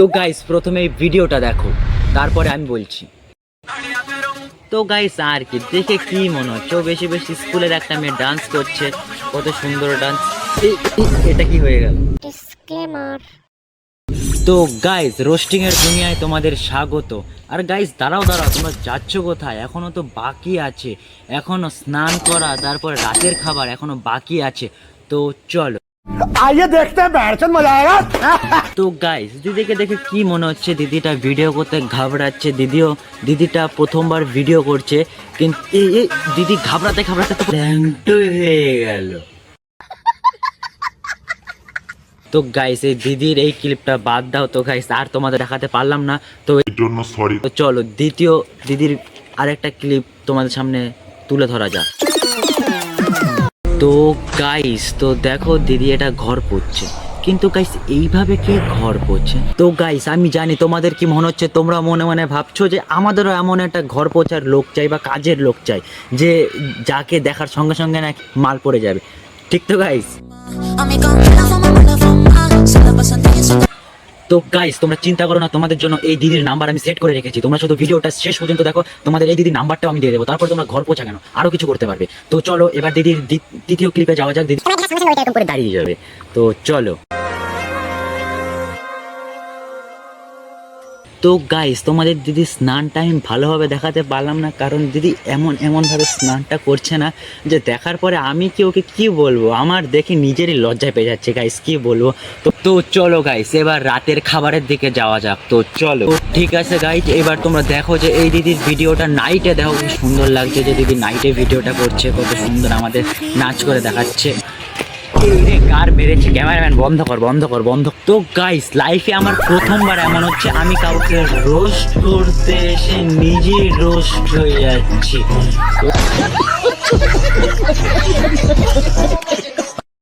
তো গাইস প্রথমে এই ভিডিওটা দেখো, তারপরে আমি বলছি। তো গাইস আর কি দেখে কি মনে হচ্ছে, ও বেশি বেশি স্কুলের একটা মেয়ে ডান্স করছে, কত সুন্দর ডান্স। এটা কি হয়ে গেল? ডিসক্লেমার। তো গাইস রোস্টিং এর দুনিয়ায় তোমাদের স্বাগত। আর গাইস দাঁড়াও দাঁড়াও, তোমরা যাচ্ছ কোথায়? এখনো তো বাকি আছে, এখনো স্নান করা, তারপর রাতের খাবার এখনো বাকি আছে। তো চলো आइए देखते हैं बैठचंद मजा आएगा। তো গাইস দিদিকে দেখে কি মনে হচ্ছে? দিদিটা ভিডিও করতে ঘাবড়াচ্ছে। দিদিটা প্রথমবার ভিডিও করছে, কিন্তু এই দিদি ঘাবড়াতে ঘাবড়াতে তো ল্যাংটো হয়ে গেল। তো গাইস এই দিদির এই ক্লিপটা বাদ দাও। তো গাইস আর তোমাদের দেখাতে পারলাম না, তো এর জন্য সরি। তো চলো দ্বিতীয় দিদির আরেকটা ক্লিপ তোমাদের সামনে তুলে ধরা যাক। তো গাইস তো দেখো দিদি এটা ঘর পোছছে, কিন্তু গাইস এইভাবে কে ঘর পোছে? তো গাইস আমি জানি তোমাদের কি মনে হচ্ছে, তোমরা মনে মনে ভাবছো যে আমাদেরও এমন একটা ঘর পোছার লোক চাই বা কাজের লোক চাই, যে যাকে দেখার সঙ্গে সঙ্গে না মাল পড়ে যাবে। ঠিক তো গাইস? তো গাইস তোমরা চিন্তা করো না, তোমাদের জন্য এই দিদির নাম্বার আমি সেট করে রেখেছি। তোমরা শুধু ভিডিওটা শেষ পর্যন্ত দেখো, তোমাদের এই দিদির নাম্বারটাও আমি দিয়ে দেবো। তারপর তোমরা ঘর পোছা কেন আরো কিছু করতে পারবে। তো চলো এবার দিদির দ্বিতীয় ক্লিপে যাওয়া যাক। দিদি এরকম করে দাঁড়িয়ে যাবে। তো চলো। তো গাইস তোমাদের দিদি স্নানটা আমি ভালোভাবে দেখাতে পারলাম না, কারণ দিদি এমনভাবে স্নানটা করছে না যে দেখার পরে আমি কি ওকে কি বলবো, আমার দেখে নিজেরই লজ্জায় পেয়ে যাচ্ছে গাইস, কি বলবো। তো চলো গাইস এবার রাতের খাবারের দিকে যাওয়া যাক। তো চলো ঠিক আছে গাইস, এবার তোমরা দেখো যে এই দিদির ভিডিওটা নাইটে দেখো, কি সুন্দর লাগছে যে দিদি নাইটে ভিডিওটা করছে, কত সুন্দর আমাদের নাচ করে দেখাচ্ছে। কার মেরেছে? ক্যামেরাম্যান বন্ধ। তো গাইস লাইফে আমার প্রথমবার এমন হচ্ছে, আমি কাউকে রোস্ট করতে এসে নিজেই রোস্ট হয়ে যাচ্ছি।